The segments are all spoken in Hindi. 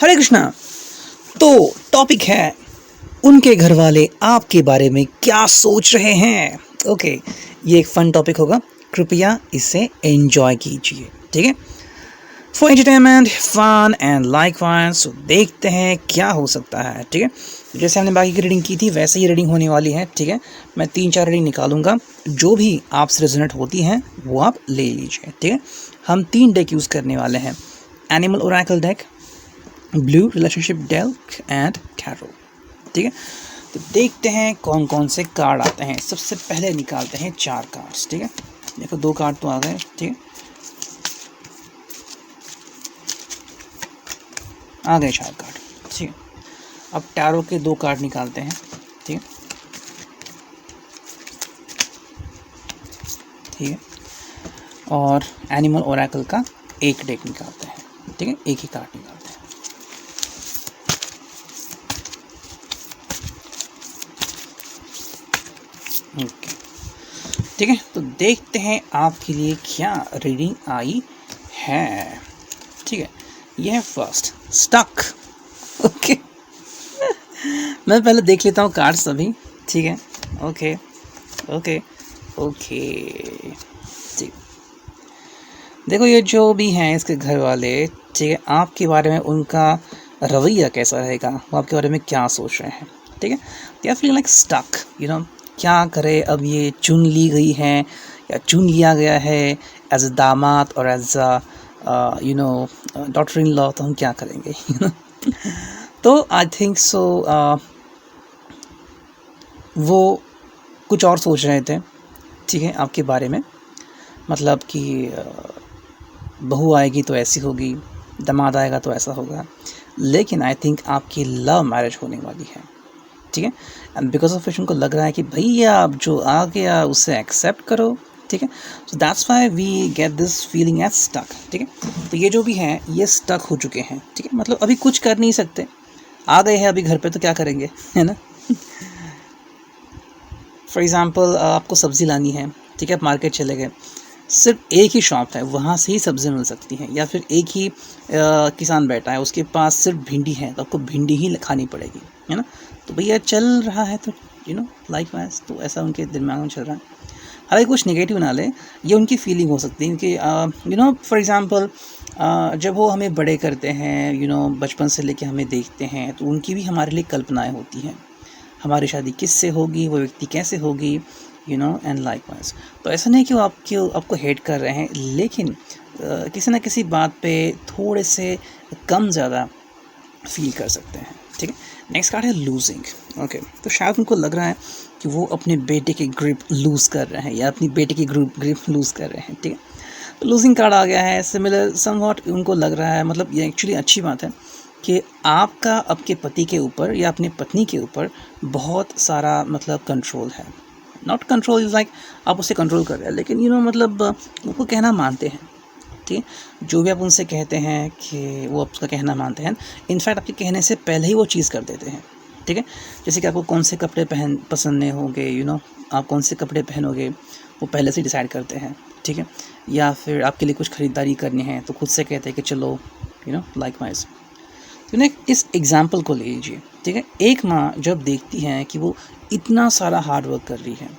हरे कृष्णा। तो टॉपिक है उनके घर वाले आपके बारे में क्या सोच रहे हैं। ओके, ये एक फन टॉपिक होगा, कृपया इसे एंजॉय कीजिए, ठीक है। For entertainment fun and like fun, so देखते हैं क्या हो सकता है, ठीक है। जैसे हमने बाकी की रीडिंग की थी वैसे ही रीडिंग होने वाली है, ठीक है। मैं 3-4 रीडिंग निकालूंगा, जो भी आपसे रेजोनेट होती हैं वो आप ले लीजिए, ठीक है। हम 3 डेक यूज़ करने वाले हैं, animal Oracle deck, blue relationship deck and tarot, ठीक है। तो देखते हैं कौन कौन से कार्ड आते हैं। सबसे पहले निकालते हैं 4 कार्ड्स, ठीक है। देखो 2 कार्ड तो आ गए, ठीक है, आ गए 4 कार्ड, ठीक है। अब टैरो के 2 कार्ड निकालते हैं, ठीक है, ठीक है। और एनिमल ओरेकल का एक डेक निकालते हैं, ठीक है, एक ही कार्ड निकालते हैं। ओके, ठीक है। तो देखते हैं आपके लिए क्या रीडिंग आई है, ठीक है। यह है फर्स्ट स्टक। ओके, मैं पहले देख लेता हूँ कार्ड्स अभी, ठीक है। ओके ओके ओके, ठीक। देखो ये जो भी हैं इसके घर वाले, ठीक है, आपके बारे में उनका रवैया कैसा रहेगा, वो आपके बारे में क्या सोच रहे हैं, ठीक है। They are feeling like stuck, you know, क्या करे। अब ये चुन ली गई हैं या चुन लिया गया है एज अ दामाद और as a you know daughter in law, तो हम क्या करेंगे, यू नो। तो आई थिंक सो वो कुछ और सोच रहे थे, ठीक है, आपके बारे में। मतलब कि बहू आएगी तो ऐसी होगी, दामाद आएगा तो ऐसा होगा, लेकिन आई थिंक आपकी लव मैरिज होने वाली है, ठीक है। एंड बिकॉज ऑफ विच उनको लग रहा है कि भैया अब जो आ गया उसे एक्सेप्ट करो, ठीक है। So that's why we get this feeling as stuck, ठीक है। तो ये जो भी हैं ये स्टक हो चुके हैं, ठीक है। मतलब अभी कुछ कर नहीं सकते, आ गए हैं अभी घर पे तो क्या करेंगे, है ना। फॉर एग्ज़ाम्पल आपको सब्ज़ी लानी है, ठीक है, आप मार्केट चले गए, सिर्फ एक ही शॉप है, वहाँ से ही सब्ज़ी मिल सकती हैं, या फिर एक ही किसान बैठा है उसके पास सिर्फ भिंडी है तो आपको भिंडी ही खानी पड़ेगी, है ना। तो भैया चल रहा है तो यू नो लाइक वाइज, तो ऐसा उनके दिमाग में चल रहा है। हालांकि कुछ नेगेटिव ना ले, ये उनकी फीलिंग हो सकती है, क्योंकि यू नो फॉर एग्ज़ाम्पल जब वो हमें बड़े करते हैं, यू नो, बचपन से लेके हमें देखते हैं, तो उनकी भी हमारे लिए कल्पनाएँ होती हैं, हमारी शादी किससे होगी, वो व्यक्ति कैसे होगी, you know, and like wise. तो ऐसा नहीं कि वो आपको हेट कर रहे हैं, लेकिन किसी ना किसी बात पे थोड़े से कम ज़्यादा फील कर सकते हैं, ठीक है। नेक्स्ट कार्ड है लूजिंग। ओके, तो शायद उनको लग रहा है कि वो अपने बेटे की ग्रिप लूज़ कर रहे हैं या अपनी बेटे की ग्रिप लूज़ कर रहे हैं, ठीक है। तो लूजिंग कार्ड आ गया है, सिमिलर समवॉट उनको लग रहा है। मतलब ये एक्चुअली अच्छी बात है कि आपका आपके पति के ऊपर या अपनी पत्नी के ऊपर बहुत सारा मतलब कंट्रोल है। नॉट कंट्रोल इज़ लाइक आप उसे कंट्रोल कर रहे हैं, लेकिन यू नो मतलब वो कहना मानते हैं, ठीक है। जो भी आप उनसे कहते हैं कि वो आपका कहना मानते हैं, इनफैक्ट आपके कहने से पहले ही वो चीज़ कर देते हैं, ठीक है। जैसे कि आपको कौन से कपड़े पसंद नहीं होंगे, यू नो, आप कौन से कपड़े पहनोगे वो पहले से डिसाइड करते हैं, ठीक है। या फिर आपके लिए कुछ ख़रीदारी करनी है तो खुद से कहते हैं कि चलो, यू नो, लाइक वाइज। तो ना इस एग्ज़ाम्पल को ले लीजिए, ठीक है। एक माँ जब देखती है कि वो इतना सारा हार्ड वर्क कर रही है,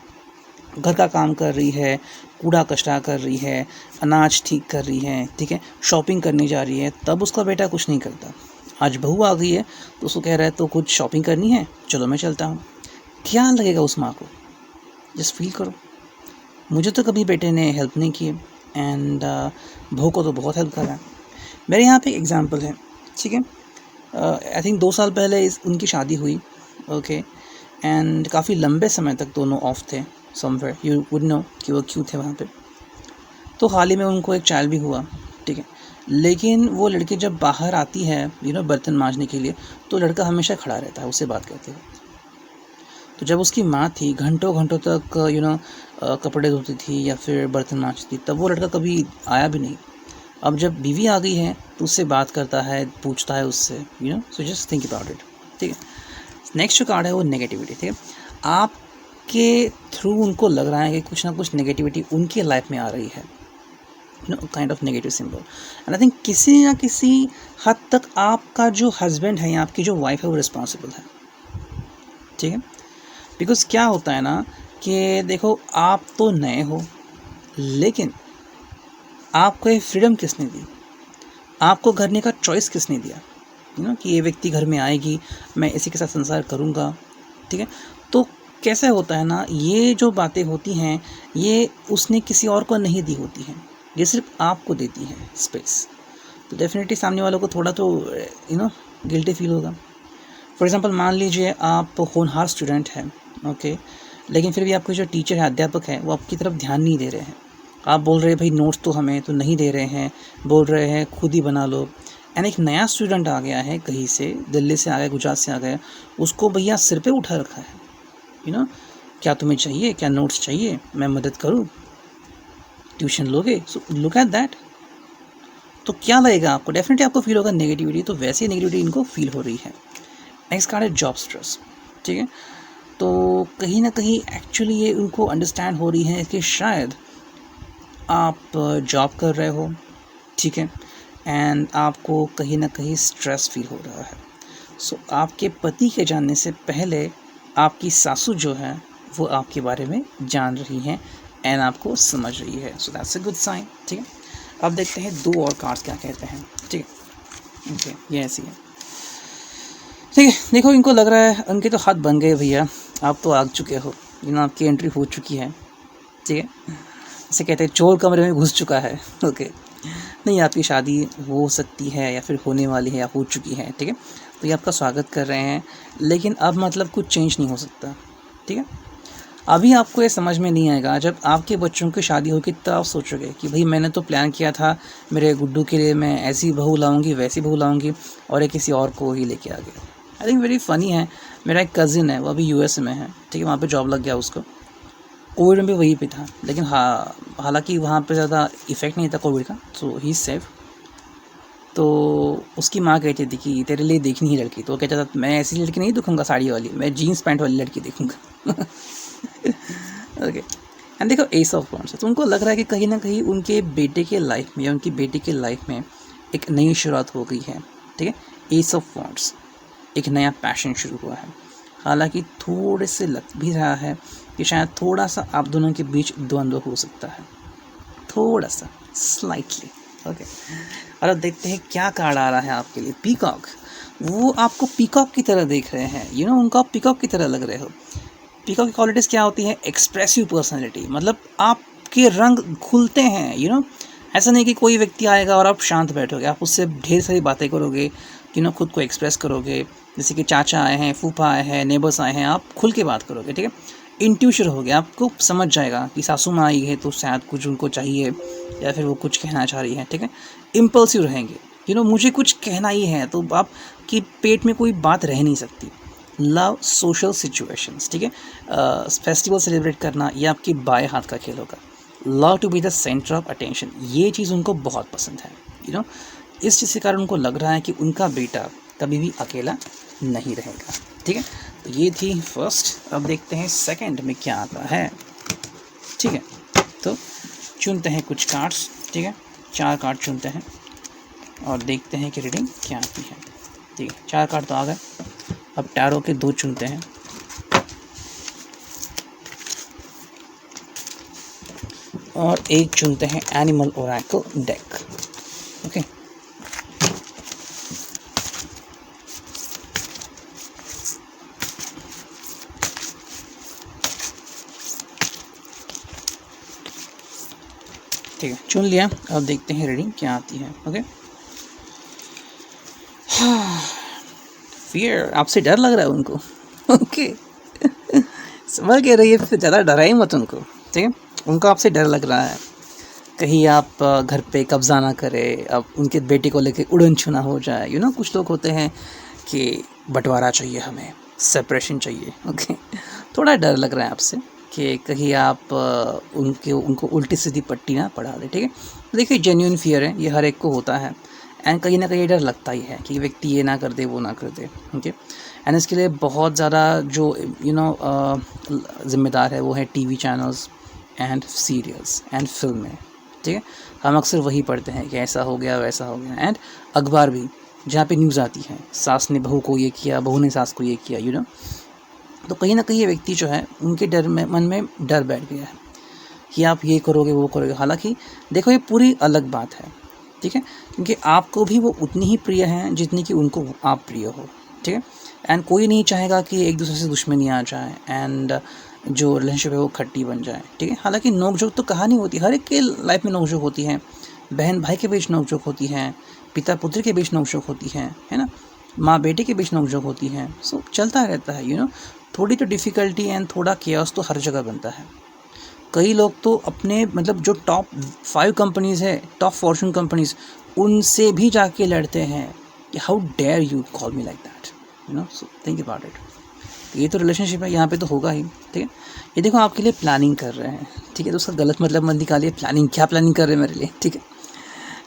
घर का काम कर रही है, कूड़ा कचरा कर रही है, अनाज ठीक कर रही है, ठीक है, शॉपिंग करने जा रही है, तब उसका बेटा कुछ नहीं करता। आज बहू आ गई है तो उसको कह रहा है तो कुछ शॉपिंग करनी है, चलो मैं चलता हूँ। क्या लगेगा उस माँ को, जस्ट फील करो। मुझे तो कभी बेटे ने हेल्प नहीं की एंड बहू को तो बहुत हेल्प करा है। मेरे यहाँ पे एक एग्ज़ाम्पल है, ठीक है। आई थिंक 2 साल पहले उनकी शादी हुई, ओके, एंड काफ़ी लंबे समय तक दोनों ऑफ थे समवेयर, यू वुड नो कि वो क्यों थे वहाँ पे। तो हाल ही में उनको एक चाइल्ड भी हुआ, ठीक है। लेकिन वो लड़की जब बाहर आती है, यू नो, बर्तन मांजने के लिए, तो लड़का हमेशा खड़ा रहता है उससे बात करते हुए। तो जब उसकी माँ थी घंटों घंटों तक यू नो कपड़े धोती थी या फिर बर्तन मांजती, तब वो लड़का कभी आया भी नहीं। अब जब बीवी आ गई है तो उससे बात करता है, पूछता है उससे, you know. So just think about it, ठीक है। नेक्स्ट जो कार्ड है वो नेगेटिविटी, ठीक है। आपके थ्रू उनको लग रहा है कि कुछ ना कुछ नेगेटिविटी उनकी लाइफ में आ रही है, kind of negative symbol. And I think किसी ना किसी हद तक आपका जो हस्बैंड है या आपकी जो वाइफ है वो रिस्पॉन्सिबल है, ठीक है। बिकॉज क्या होता है ना कि देखो, आप तो नए हो, लेकिन आपको ये फ्रीडम किसने दी, आपको करने का चॉइस किसने दिया, कि ये व्यक्ति घर में आएगी, मैं इसी के साथ संसार करूँगा, ठीक है। तो कैसे होता है ना, ये जो बातें होती हैं ये उसने किसी और को नहीं दी होती हैं, ये सिर्फ आपको देती है स्पेस। तो डेफिनेटली सामने वालों को थोड़ा तो गिल्टी फील होगा। फॉर एग्जांपल मान लीजिए आप होनहार स्टूडेंट हैं, ओके, लेकिन फिर भी आपके जो टीचर है, अध्यापक है, वो आपकी तरफ ध्यान नहीं दे रहे हैं। आप बोल रहे हैं भाई नोट्स तो हमें तो नहीं दे रहे हैं, बोल रहे हैं खुद ही बना लो। एंड एक नया स्टूडेंट आ गया है कहीं से, दिल्ली से आ गया, गुजरात से आ गया, उसको भैया सिर पे उठा रखा है, क्या तुम्हें चाहिए, क्या नोट्स चाहिए, मैं मदद करूँ, ट्यूशन लोगे। So look at that. तो क्या लगेगा आपको, डेफिनेटली आपको फील होगा नेगेटिविटी। तो वैसी नेगेटिविटी इनको फील हो रही है। नेक्स्ट कार्ड है जॉब स्ट्रेस, ठीक है। तो कहीं ना कहीं एक्चुअली ये उनको अंडरस्टैंड हो रही है कि शायद आप जॉब कर रहे हो, ठीक है, एंड आपको कहीं ना कहीं स्ट्रेस फील हो रहा है। सो आपके पति के जानने से पहले आपकी सासू जो है वो आपके बारे में जान रही हैं एंड आपको समझ रही है। So that's a good sign, ठीक है। अब देखते हैं 2 और कार्ड्स क्या कहते हैं, ठीक है। ओके, ये ऐसी है, ठीक है। देखो, इनको लग रहा है उनके तो हाथ बन गए भैया, आप तो आग चुके हो, आपकी एंट्री हो चुकी है, ठीक है। इसे कहते हैं चोर कमरे में घुस चुका है, ओके। नहीं, आपकी शादी हो सकती है या फिर होने वाली है या हो चुकी है, ठीक है। तो ये आपका स्वागत कर रहे हैं, लेकिन अब मतलब कुछ चेंज नहीं हो सकता, ठीक है। अभी आपको ये समझ में नहीं आएगा, जब आपके बच्चों की शादी होगी तब आप सोचोगे कि भाई मैंने तो प्लान किया था मेरे गुड्डू के लिए मैं ऐसी बहू लाऊंगी, वैसी बहू लाऊंगी, और ये किसी और को ही लेके आ गया। आई थिंक वेरी फ़नी है। मेरा एक कज़िन है, वो अभी यूएस में है, ठीक है, वहाँ पे जॉब लग गया उसको। कोविड में भी वहीं पे था, लेकिन हालांकि वहाँ पे ज़्यादा इफ़ेक्ट नहीं था कोविड का, सो ही सेफ। तो उसकी माँ कहती थी कि तेरे लिए देखनी ही लड़की, तो वो कहता था मैं ऐसी लड़की नहीं देखूँगा साड़ी वाली, मैं जीन्स पैंट वाली लड़की देखूँगा। ओके। एंड देखो, एस ऑफ वॉन्ड्स, तो उनको लग रहा है कि कहीं ना कहीं उनके बेटे के लाइफ में या उनकी बेटी के लाइफ में एक नई शुरुआत हो गई है, ठीक है। एस ऑफ वॉन्ड्स, एक नया पैशन शुरू हुआ है। हालांकि थोड़े से लग भी रहा है कि शायद थोड़ा सा आप दोनों के बीच द्वंद्व हो सकता है, थोड़ा सा, स्लाइटली, ओके। और अब देखते हैं क्या कार्ड आ रहा है आपके लिए। पीकॉक, वो आपको पीकॉक की तरह देख रहे हैं, उनको आप पीकॉक की तरह लग रहे हो। पीकॉक की क्वालिटीज़ क्या होती हैं? एक्सप्रेसिव पर्सनैलिटी, मतलब आपके रंग खुलते हैं, ऐसा नहीं कि कोई व्यक्ति आएगा और आप शांत बैठोगे, आप उससे ढेर सारी बातें करोगे, खुद को एक्सप्रेस करोगे। जैसे कि चाचा आए हैं, फूफा आए हैं, नेबर्स आए हैं, आप खुल के बात करोगे, ठीक है। इंट्यूशन हो गया, आपको समझ जाएगा कि सासू माँ आई है तो शायद कुछ उनको चाहिए या फिर वो कुछ कहना चाह रही है, ठीक है। इम्पल्सिव रहेंगे, मुझे कुछ कहना ही है, तो आपकी पेट में कोई बात रह नहीं सकती। लव सोशल सिचुएशंस, ठीक है। फेस्टिवल सेलिब्रेट करना ये आपके बाएं हाथ का खेल होगा। Love to be the centre of attention, ये चीज़ उनको बहुत पसंद है, इस चीज़ के कारण उनको लग रहा है कि उनका बेटा कभी भी अकेला नहीं रहेगा, ठीक है। तो ये थी फर्स्ट। अब देखते हैं सेकंड में क्या आता है, ठीक है। तो चुनते हैं कुछ कार्ड्स, ठीक है, 4 कार्ड चुनते हैं और देखते हैं कि रीडिंग क्या आती है, ठीक है। 4 कार्ड तो आ गए, अब टैरो के 2 चुनते हैं और एक चुनते हैं एनिमल ओरेकल डेक, ओके। ठीक है, चुन लिया। अब देखते हैं रीडिंग क्या आती है, ओके। फियर, आपसे डर लग रहा है उनको, ओके। समझ के रहिए, फिर ज़्यादा डराई मत उनको, ठीक है। उनको आपसे डर लग रहा है कहीं आप घर पे कब्जा ना करें, अब उनके बेटे को लेके उड़न छुना हो जाए। कुछ लोग होते हैं कि बंटवारा चाहिए, हमें सेपरेशन चाहिए, ओके। थोड़ा डर लग रहा है आपसे कि कहीं आप उनको उल्टी सीधी पट्टी ना पड़ा दे, ठीक है। देखिए, जेन्युइन फियर है, ये हर एक को होता है एंड कहीं ना कहीं डर लगता ही है कि व्यक्ति ये ना कर दे, वो ना कर दे, ओके। एंड इसके लिए बहुत ज़्यादा जो ज़िम्मेदार है वो है TV channels and serials and फिल्में, ठीक है, हम अक्सर वही पढ़ते हैं कि ऐसा हो गया वैसा हो गया। एंड अखबार भी, जहाँ पे न्यूज़ आती है सास ने बहू को ये किया, बहू ने सास को ये किया, यू नो। तो कहीं ना कहीं ये व्यक्ति जो है उनके डर में, मन में डर बैठ गया है कि आप ये करोगे वो करोगे। हालांकि देखो ये पूरी अलग बात है, ठीक है, क्योंकि आपको भी वो उतनी ही प्रिय हैं जितनी कि उनको आप प्रिय हो, ठीक है। एंड कोई नहीं चाहेगा कि एक दूसरे से दुश्मनी आ जाए एंड जो रिलेशनशिप है वो खट्टी बन जाए, ठीक है। हालांकि नोकझोंक तो कहानी होती है, हर एक के लाइफ में नोकझोंक होती है, बहन भाई के बीच नोकझोंक होती है, पिता पुत्र के बीच नोकझोंक होती है ना, माँ बेटे के बीच नोकझोंक होती है। सो चलता रहता है, यू नो। थोड़ी तो डिफ़िकल्टी एंड थोड़ा केओस तो हर जगह बनता है। कई लोग तो अपने मतलब जो टॉप 5 कंपनीज़ है, टॉप फॉर्च्यून कंपनीज़, उनसे भी जाके लड़ते हैं कि how dare you call me like that, you know. So think about it. ये तो रिलेशनशिप है, यहाँ पे तो होगा ही, ठीक है। ये देखो आपके लिए प्लानिंग कर रहे हैं, ठीक है, तो उसका गलत मतलब मत निकालिए। प्लानिंग क्या प्लानिंग कर रहे हैं मेरे लिए, ठीक है।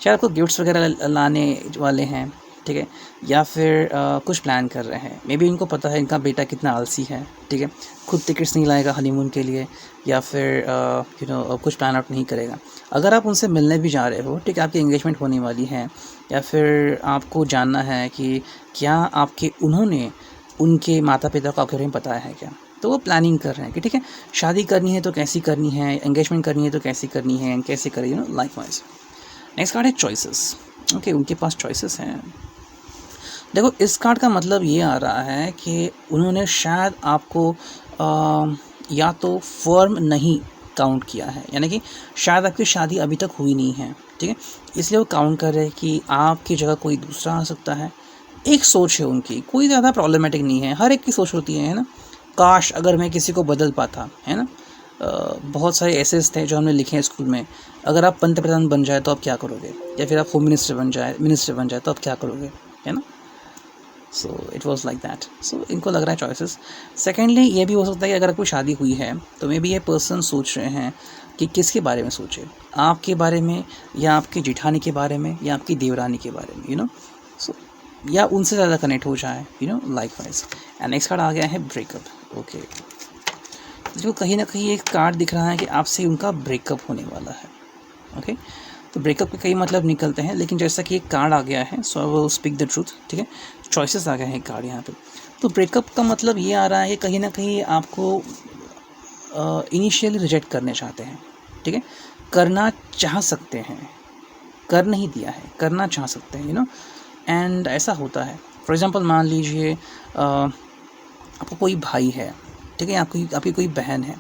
शायद आपको गिफ्ट्स वगैरह लाने वाले हैं, ठीक है, या फिर कुछ प्लान कर रहे हैं। मे बी इनको पता है इनका बेटा कितना आलसी है, ठीक है, खुद टिकट्स नहीं लाएगा हनीमून के लिए, या फिर यू नो कुछ प्लान आउट नहीं करेगा। अगर आप उनसे मिलने भी जा रहे हो, ठीक है, आपकी एंगेजमेंट होने वाली है, या फिर आपको जानना है कि क्या आपके उन्होंने उनके माता पिता को आपके बारे में बताया है क्या, तो वो प्लानिंग कर रहे हैं कि ठीक है शादी करनी है तो कैसी करनी है, एंगेजमेंट करनी है तो कैसी करनी है, कैसे करें, you know, like wise. Next card है चॉइसेस। ओके, उनके पास चॉइसेस हैं। देखो इस कार्ड का मतलब ये आ रहा है कि उन्होंने शायद आपको या तो फर्म नहीं काउंट किया है, यानी कि शायद आपकी शादी अभी तक हुई नहीं है, ठीक है, इसलिए वो काउंट कर रहे हैं कि आपकी जगह कोई दूसरा आ सकता है। एक सोच है उनकी, कोई ज़्यादा प्रॉब्लमेटिक नहीं है, हर एक की सोच होती है ना। काश अगर मैं किसी को बदल पाता, है ना। बहुत सारे ऐसे थे जो हमने लिखे हैं स्कूल में, अगर आप पंत प्रधान बन जाए तो आप क्या करोगे, या फिर आप होम मिनिस्टर बन जाए तो आप क्या करोगे, है ना। So it was like that. So इनको लग रहा है चॉइसेस। सेकेंडली ये भी हो सकता है कि अगर कोई शादी हुई है तो मे बी ये पर्सन सोच रहे हैं कि किसके बारे में सोचे, आपके बारे में, या आपकी जिठानी के बारे में, या आपकी देवरानी के बारे में, यू नो। सो या उनसे ज़्यादा कनेक्ट हो जाए, you know, likewise. And next card आ गया है ब्रेकअप। ओके, जो कहीं ना कहीं एक कार्ड दिख रहा है कि आपसे उनका ब्रेकअप होने वाला है। ओके, तो ब्रेकअप के कई मतलब निकलते हैं, लेकिन जैसा कि एक कार्ड आ गया है, so I will speak the truth, ठीक है। चॉइसेस आ गए हैं कार्ड यहाँ पे। तो ब्रेकअप का मतलब ये आ रहा है कि कहीं ना कहीं आपको इनिशियली रिजेक्ट करने चाहते हैं, ठीक है, करना चाह सकते हैं, कर नहीं दिया है, करना चाह सकते हैं, यू नो। एंड ऐसा होता है, फॉर एग्जांपल मान लीजिए आपको कोई भाई है, ठीक है, आपकी कोई बहन है,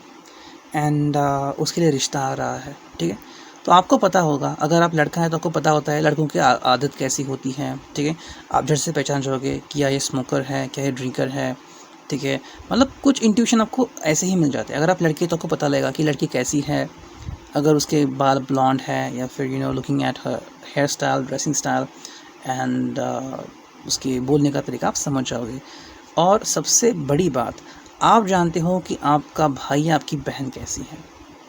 एंड उसके लिए रिश्ता आ रहा है, ठीक है। तो आपको पता होगा, अगर आप लड़का है तो आपको पता होता है लड़कों की आदत कैसी होती है, ठीक है। आप झट से पहचान जाओगे कि या ये स्मोकर है, क्या ये ड्रिंकर है, ठीक है। मतलब कुछ इंट्यूशन आपको ऐसे ही मिल जाते हैं। अगर आप लड़की तो आपको पता लगेगा कि लड़की कैसी है, अगर उसके बाल ब्लॉन्ड है, या फिर you know looking at her hair style, dressing style, and उसके बोलने का तरीका आप समझ जाओगे। और सबसे बड़ी बात, आप जानते हो कि आपका भाई या आपकी बहन कैसी है,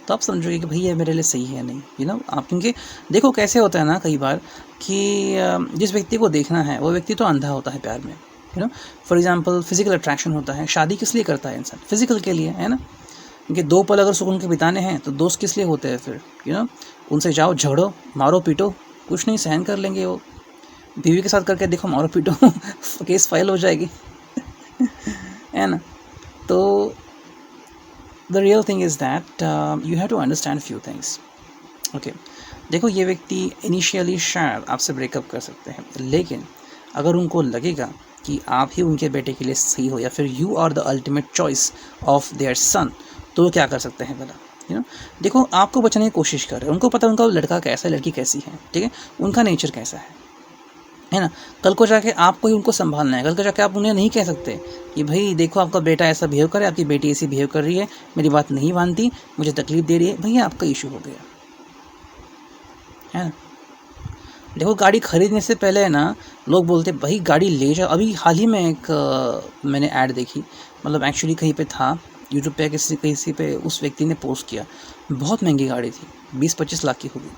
तो आप समझोगे कि भाई ये मेरे लिए सही है नहीं, यू नो। आप क्योंकि देखो कैसे होता है ना कई बार कि जिस व्यक्ति को देखना है वो व्यक्ति तो अंधा होता है प्यार में, you know. For example physical attraction होता है, शादी किस लिए करता है इंसान, फिजिकल के लिए, है ना। क्योंकि 2 पल अगर सुकून के बिताने हैं तो दोस्त किस लिए होते हैं फिर, यू नो। उनसे जाओ, झगड़ो, मारो पीटो, कुछ नहीं सहन कर लेंगे वो। बीवी के साथ करके देखो, मारो पीटो केस फाइल हो जाएगी है ना। तो the real thing is that you have to understand few things. Okay, देखो ये व्यक्ति इनिशियली शायद आपसे ब्रेकअप कर सकते हैं, लेकिन अगर उनको लगेगा कि आप ही उनके बेटे के लिए सही हो, या फिर you are the ultimate choice of their son, तो वो क्या कर सकते हैं भला, यू नो। देखो आपको बचाने की कोशिश कर रहे हैं, उनको पता है उनका लड़का कैसा है, लड़की कैसी है, ठीक है, उनका नेचर कैसा है ना। कल को जाके आपको ही उनको संभालना है। कल को जाके आप उन्हें नहीं कह सकते कि भाई देखो आपका बेटा ऐसा बिहेव करे, आपकी बेटी ऐसी बिहेव कर रही है, मेरी बात नहीं मानती, मुझे तकलीफ दे रही है। भैया आपका इशू हो गया है ना। देखो गाड़ी खरीदने से पहले है ना, लोग बोलते भाई गाड़ी ले जाओ। अभी हाल ही में एक मैंने ऐड देखी, मतलब एक्चुअली कहीं पे था यूट्यूब पे, किसी पे उस व्यक्ति ने पोस्ट किया, बहुत महंगी गाड़ी थी, 20-25 लाख की होगी,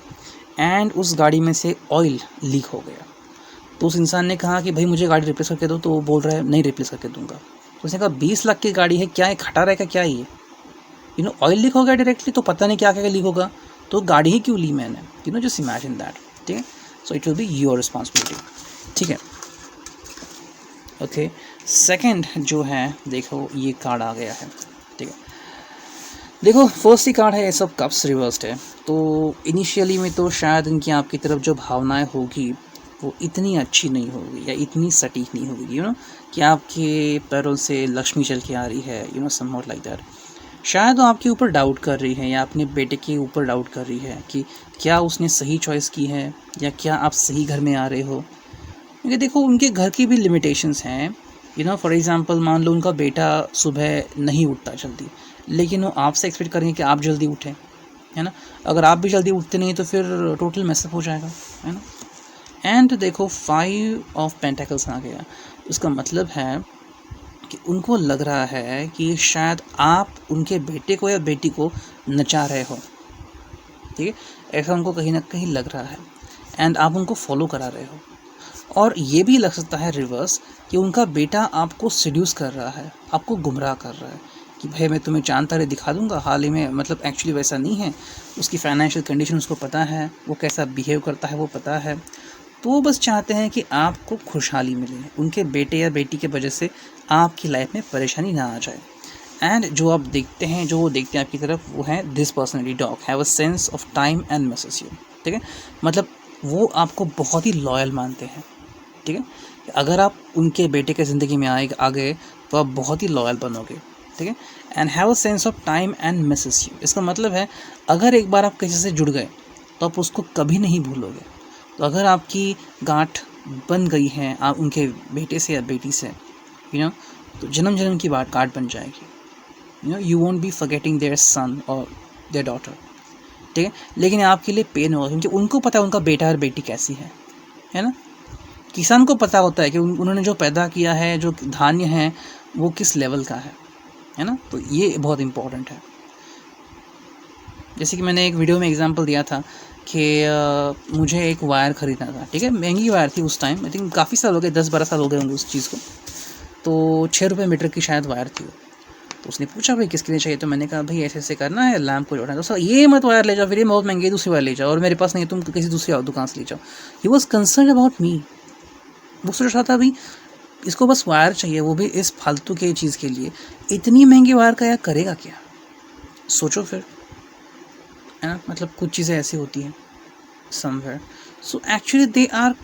एंड उस गाड़ी में से ऑयल लीक हो गया। तो उस इंसान ने कहा कि भाई मुझे गाड़ी रिप्लेस करके दो, तो वो बोल रहा है नहीं रिप्लेस करके दूंगा। तो उसने कहा 20 लाख की गाड़ी है, क्या है, खटा रहेगा क्या ये, यू नो। ऑयल लीक हो गया डायरेक्टली, तो पता नहीं क्या क्या लीक होगा। तो गाड़ी ही क्यों ली मैंने, you know, just imagine that, ठीक है। So it will be your responsibility, ठीक है। ओके, सेकंड जो है देखो ये कार्ड आ गया है, ठीक है। देखो फर्स्ट ही कार्ड है एस ऑफ कप्स रिवर्स्ड है, तो इनिशियली में तो शायद इनकी आपकी तरफ जो भावनाएं होगी वो इतनी अच्छी नहीं होगी या इतनी सटीक नहीं होगी, यू नो, कि आपके पैरों से लक्ष्मी चल के आ रही है, you know, somewhat like that. शायद वो आपके ऊपर डाउट कर रही है या अपने बेटे के ऊपर डाउट कर रही है कि क्या उसने सही चॉइस की है या क्या आप सही घर में आ रहे हो। क्योंकि देखो उनके घर की भी लिमिटेशंस हैं, यू नो, फॉर एग्जांपल मान लो उनका बेटा सुबह नहीं उठता जल्दी, लेकिन वो आपसे एक्सपेक्ट करेंगे कि आप जल्दी उठें, है ना। अगर आप भी जल्दी उठते नहीं तो फिर टोटल मैसअप हो जाएगा, है ना। एंड देखो 5 ऑफ पेंटिकल्स आ गया, उसका मतलब है कि उनको लग रहा है कि शायद आप उनके बेटे को या बेटी को नचा रहे हो, ठीक है, ऐसा उनको कहीं ना कहीं लग रहा है। एंड आप उनको फॉलो करा रहे हो, और ये भी लग सकता है रिवर्स कि उनका बेटा आपको सीड्यूस कर रहा है, आपको गुमराह कर रहा है कि भाई मैं तुम्हें चांद तारे दिखा दूंगा, हाल ही में, मतलब एक्चुअली वैसा नहीं है। उसकी फाइनेंशियल कंडीशन उसको पता है, वो कैसा बिहेव करता है वो पता है, तो वो बस चाहते हैं कि आपको खुशहाली मिले, उनके बेटे या बेटी की वजह से आपकी लाइफ में परेशानी ना आ जाए। एंड जो आप देखते हैं, जो वो देखते हैं आपकी तरफ, वो है this personality dog have a sense of time and Mrs you, ठीक है। मतलब वो आपको बहुत ही लॉयल मानते हैं, ठीक है। अगर आप उनके बेटे के ज़िंदगी में आ गए तो आप बहुत ही लॉयल बनोगे, ठीक है। And have a sense of time and Mrs you, इसका मतलब है अगर एक बार आप किसी से जुड़ गए तो आप उसको कभी नहीं भूलोगे। तो अगर आपकी गांठ बन गई है आप उनके बेटे से या बेटी से, यू नो, तो जन्म जन्म की बात गांठ बन जाएगी, you know, you won't be forgetting their son और देयर डॉटर, ठीक है। लेकिन आपके लिए पेन होगा क्योंकि उनको पता है उनका बेटा और बेटी कैसी है ना। किसान को पता होता है कि उन्होंने जो पैदा किया है, जो धान्य है, वो किस लेवल का है ना। तो ये बहुत इम्पोर्टेंट है। जैसे कि मैंने एक वीडियो में एग्जांपल दिया था कि मुझे एक वायर ख़रीदना था, ठीक है, महंगी वायर थी उस टाइम, आई थिंक काफ़ी साल हो गए, 10-12 साल हो गए होंगे उस चीज़ को। तो 6 रुपये मीटर की शायद वायर थी। तो उसने पूछा भाई किसके लिए चाहिए, तो मैंने कहा भाई ऐसे ऐसे करना है, लैम्प को जोड़ना है। तो सर ये मत वायर ले जाओ, फिर ये बहुत महंगी, दूसरी वायर ले जाओ, और मेरे पास नहीं, तुम किसी दूसरी दुकान से ले जाओ। He was concern about me. वो सोच रहा था भाई इसको बस वायर चाहिए, वो भी इस फालतू के चीज़ के लिए, इतनी महंगी वायर का यार करेगा क्या। सोचो फिर, है ना। मतलब कुछ चीज़ें ऐसी होती हैं somewhere. So actually they are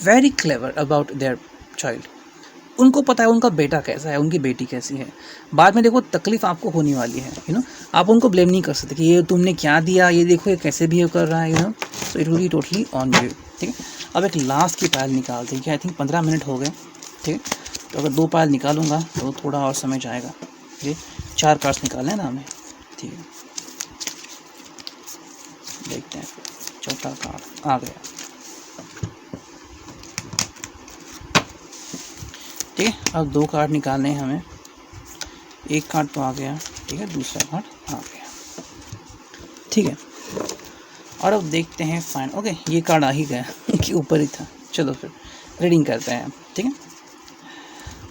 very clever about their child. उनको पता है उनका बेटा कैसा है, उनकी बेटी कैसी है। बाद में देखो तकलीफ़ आपको होने वाली है, यू नो। आप उनको ब्लेम नहीं कर सकते कि ये तुमने क्या दिया, ये देखो ये कैसे बिहेव कर रहा है, you know. So it will be totally on you, ठीक है। अब एक लास्ट की पायल निकालते हैं, आई थिंक 15 मिनट हो गए, ठीक है। तो अगर 2 पायल निकालूंगा तो थोड़ा और समय जाएगा। ये 4 कार्ड्स निकालने ना हमें, ठीक है। देखते हैं, चौथा कार्ड आ गया, ठीक है। अब 2 कार्ड निकालने हैं हमें, एक कार्ड तो आ गया, ठीक है, दूसरा कार्ड आ गया, ठीक है। और अब देखते हैं फाइन, ओके ये कार्ड आ ही गया कि ऊपर ही था। चलो फिर रीडिंग करते हैं, ठीक है।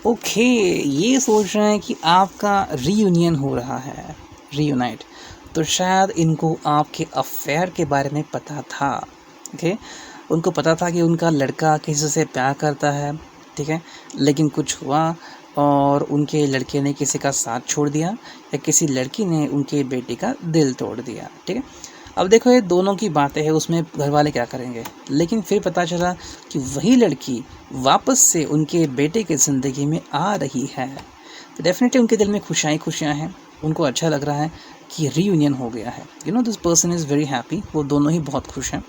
ओके, ये सोच रहे हैं कि आपका रीयूनियन हो रहा है, रीयूनाइट। तो शायद इनको आपके अफेयर के बारे में पता था, ओके। उनको पता था कि उनका लड़का किसी से प्यार करता है, ठीक है, लेकिन कुछ हुआ और उनके लड़के ने किसी का साथ छोड़ दिया या किसी लड़की ने उनके बेटे का दिल तोड़ दिया, ठीक है। अब देखो ये दोनों की बातें हैं, उसमें घर वाले क्या करेंगे। लेकिन फिर पता चला कि वही लड़की वापस से उनके बेटे की ज़िंदगी में आ रही है। तो डेफिनेटली उनके दिल में खुशियाँ हैं, उनको अच्छा लग रहा है कि रीयूनियन हो गया है, you know. This person is very happy, वो दोनों ही बहुत खुश हैं,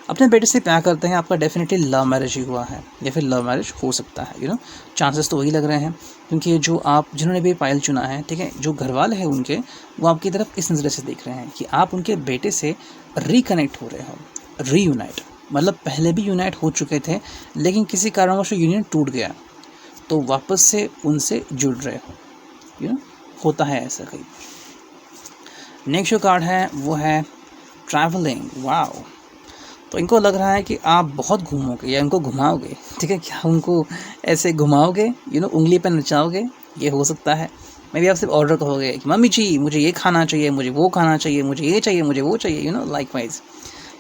अपने बेटे से प्यार करते हैं। आपका डेफिनेटली लव मैरिज ही हुआ है या फिर लव मैरिज हो सकता है, यू नो। चांसेस तो वही लग रहे हैं क्योंकि जो आप जिन्होंने भी पायल चुना है, ठीक है, जो घर वाले हैं उनके, वो आपकी तरफ इस नज़र से देख रहे हैं कि आप उनके बेटे से रिकनेक्ट हो रहे हो, रीयूनाइट। मतलब पहले भी यूनाइट हो चुके थे लेकिन किसी कारणवश यूनियन टूट गया, तो वापस से उनसे जुड़ रहे हो, यू नो। होता है ऐसा कई। नेक्स्ट जो कार्ड है वो है ट्रैवलिंग, वाओ। तो इनको लग रहा है कि आप बहुत घूमोगे या इनको घुमाओगे, ठीक है। क्या उनको ऐसे घुमाओगे, यू नो, उंगली पर नचाओगे, ये हो सकता है, मे बी आप सिर्फ ऑर्डर कहोगे कि मम्मी जी मुझे ये खाना चाहिए, मुझे वो खाना चाहिए, मुझे ये चाहिए, मुझे वो चाहिए, लाइक वाइज।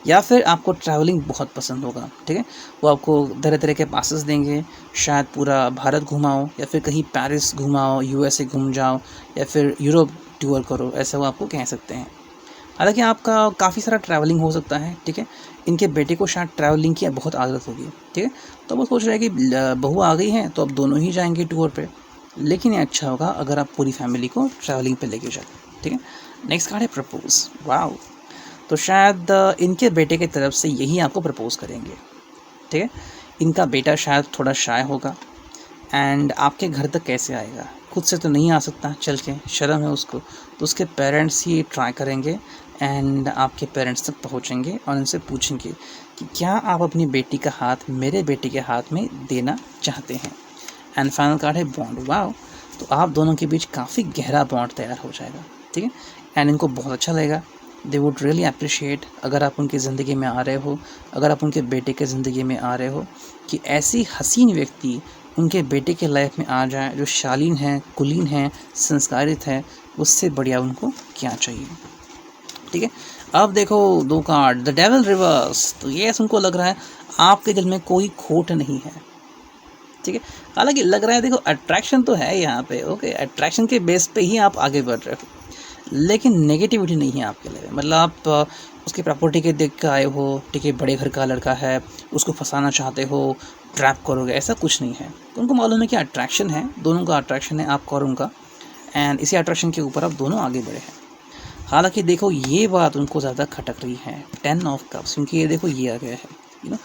या फिर आपको ट्रैवलिंग बहुत पसंद होगा, ठीक है, वो आपको तरह तरह के पासेस देंगे, शायद पूरा भारत घुमाओ या फिर कहीं पेरिस घुमाओ, यूएसए घूम जाओ या फिर यूरोप टूर करो, ऐसा वो आपको कह सकते हैं। हालांकि आपका काफ़ी सारा ट्रैवलिंग हो सकता है, ठीक है। इनके बेटे को शायद ट्रैवलिंग की बहुत आदत होगी, ठीक है, तो वो सोच रहे हैं कि बहू आ गई हैं तो अब दोनों ही जाएंगे टूर पे। लेकिन ये अच्छा होगा अगर आप पूरी फैमिली को ट्रैवलिंग पे लेके जाए, ठीक है। नेक्स्ट कार्ड है प्रपोज, वाओ। तो शायद इनके बेटे की तरफ से यही आपको प्रपोज करेंगे, ठीक है। इनका बेटा शायद थोड़ा शाय होगा एंड आपके घर तक कैसे आएगा, खुद से तो नहीं आ सकता चल के, शर्म है उसको, तो उसके पेरेंट्स ही ट्राई करेंगे एंड आपके पेरेंट्स तक पहुंचेंगे और उनसे पूछेंगे कि क्या आप अपनी बेटी का हाथ मेरे बेटे के हाथ में देना चाहते हैं। एंड फाइनल कार्ड है बॉन्ड, वाओ। तो आप दोनों के बीच काफ़ी गहरा बॉन्ड तैयार हो जाएगा, ठीक है। एंड इनको बहुत अच्छा लगेगा, दे वुड रियली अप्रिशिएट अगर आप उनकी ज़िंदगी में आ रहे हो, अगर आप उनके बेटे के ज़िंदगी में आ रहे हो, कि ऐसी हसीन व्यक्ति उनके बेटे के लाइफ में आ जाए जो शालीन है, कुलीन है, संस्कारित है, उससे बढ़िया उनको क्या चाहिए, ठीक है। अब देखो दो कार्ड, द डेविल रिवर्स। तो ये उनको लग रहा है आपके दिल में कोई खोट नहीं है, ठीक है। हालांकि लग रहा है, देखो अट्रैक्शन तो है यहाँ पे, ओके, अट्रैक्शन के बेस पे ही आप आगे बढ़ रहे हो, लेकिन नेगेटिविटी नहीं है आपके लिए। मतलब आप उसकी प्रॉपर्टी के देख कर आए हो, ठीक है, बड़े घर का लड़का है, उसको फंसाना चाहते हो, ट्रैप करोगे, ऐसा कुछ नहीं है। तो उनको मालूम है कि अट्रैक्शन है, दोनों का अट्रैक्शन है आपका और उनका, एंड इसी अट्रैक्शन के ऊपर आप दोनों आगे बढ़े हैं। हालांकि देखो ये बात उनको ज़्यादा खटक रही है, 10 ऑफ कप्स, क्योंकि ये देखो ये आ गया है,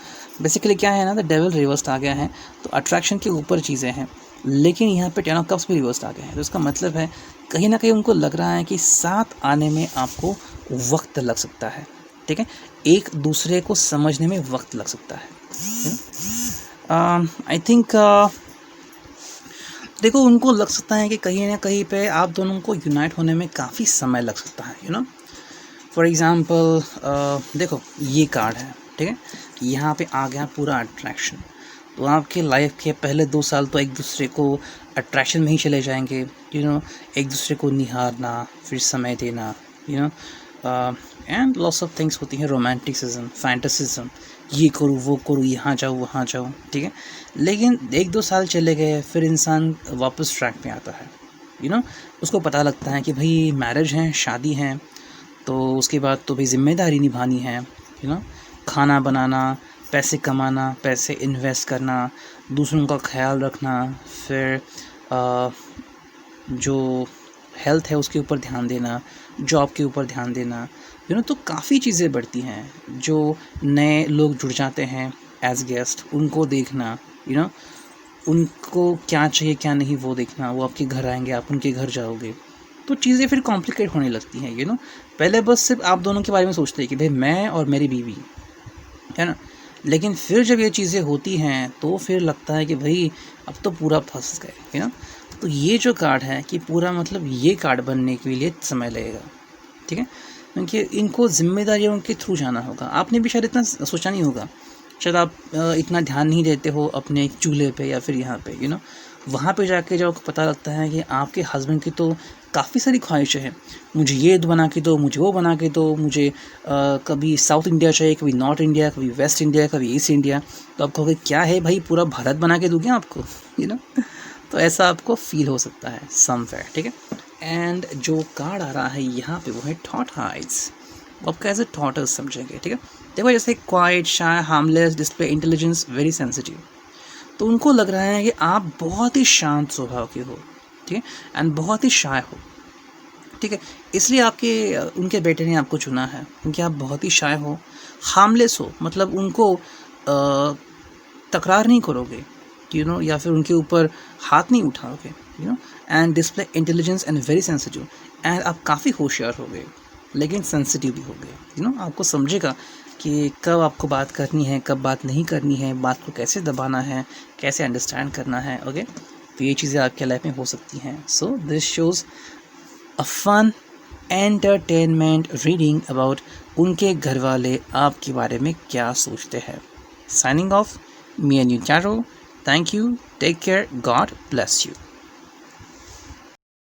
बेसिकली क्या है ना, द डेविल रिवर्स आ गया है, तो अट्रैक्शन के ऊपर चीज़ें हैं, लेकिन यहाँ पे 10 ऑफ कप्स भी रिवर्स आ गए हैं। तो इसका मतलब है कहीं ना कहीं उनको लग रहा है कि साथ आने में आपको वक्त लग सकता है, ठीक है, एक दूसरे को समझने में वक्त लग सकता है। आई थिंक देखो उनको लग सकता है कि कहीं ना कहीं पे आप दोनों को यूनाइट होने में काफ़ी समय लग सकता है, फॉर एग्ज़ाम्पल देखो ये कार्ड है, ठीक है, यहाँ पे आ गया पूरा अट्रैक्शन। तो आपके लाइफ के पहले 2 साल तो एक दूसरे को अट्रैक्शन में ही चले जाएंगे, एक दूसरे को निहारना, फिर समय देना, एंड लॉट्स ऑफ थिंग्स होती हैं, रोमांटिसिज्म, फैंटेसिज्म, ये करूँ वो करूँ, यहाँ जाऊँ वहाँ जाऊँ, ठीक है। लेकिन 1-2 साल चले गए फिर इंसान वापस ट्रैक पे आता है, उसको पता लगता है कि भाई मैरिज है, शादी है, तो उसके बाद तो भाई जिम्मेदारी निभानी है, खाना बनाना, पैसे कमाना, पैसे इन्वेस्ट करना, दूसरों का ख्याल रखना, फिर जो हेल्थ है उसके ऊपर ध्यान देना, जॉब के ऊपर ध्यान देना, तो काफ़ी चीज़ें बढ़ती हैं। जो नए लोग जुड़ जाते हैं एज गेस्ट, उनको देखना, उनको क्या चाहिए क्या नहीं वो देखना, वो आपके घर आएंगे, आप उनके घर जाओगे, तो चीज़ें फिर कॉम्प्लिकेट होने लगती हैं, पहले बस सिर्फ आप दोनों के बारे में सोचते हैं कि भाई मैं और मेरी बीवी, है ना, लेकिन फिर जब ये चीज़ें होती हैं तो फिर लगता है कि भाई अब तो पूरा फंस गए, तो ये जो कार्ड है कि पूरा मतलब ये कार्ड बनने के लिए समय लगेगा, ठीक है, क्योंकि इनको जिम्मेदारियों के थ्रू जाना होगा। आपने भी शायद इतना सोचा नहीं होगा, शायद आप इतना ध्यान नहीं देते हो अपने चूल्हे पे या फिर यहाँ पे, वहाँ पे जाके जब आपको पता लगता है कि आपके हस्बैंड की तो काफ़ी सारी ख्वाहिशें हैं, मुझे ये बना के दो, मुझे वो बना के दो, मुझे कभी साउथ इंडिया चाहिए, कभी नॉर्थ इंडिया, कभी वेस्ट इंडिया, कभी ईस्ट इंडिया, तो आप कहोगे क्या है भाई पूरा भारत बना के दूँ क्या आपको, तो ऐसा आपको फील हो सकता है समवेयर, ठीक है। एंड जो कार्ड आ रहा है यहाँ पे वो है थॉट हाइड्स, वो आपका एज ए थॉटर्स समझेंगे, ठीक है। देखो जैसे quite, shy, harmless, display intelligence, very sensitive, तो उनको लग रहा है कि आप बहुत ही शांत स्वभाव के हो, ठीक है, एंड बहुत ही शाय हो, ठीक है, इसलिए उनके बेटे ने आपको चुना है क्योंकि आप बहुत ही शाय हो, हार्मलेस हो, मतलब उनको तकरार नहीं करोगे, या फिर उनके ऊपर हाथ नहीं उठाओगे, and display intelligence and very sensitive, and आप काफ़ी होशियार हो गए लेकिन सेंसिटिव भी हो गए, आपको समझेगा कि कब आपको बात करनी है, कब बात नहीं करनी है, बात को कैसे दबाना है, कैसे अंडरस्टैंड करना है, ओके। तो ये चीज़ें आपके लाइफ में हो सकती हैं। So this shows a fun entertainment reading about उनके घर वाले आपके बारे में क्या सोचते हैं। Signing off, me and you tarot, thank you, take care, God bless you.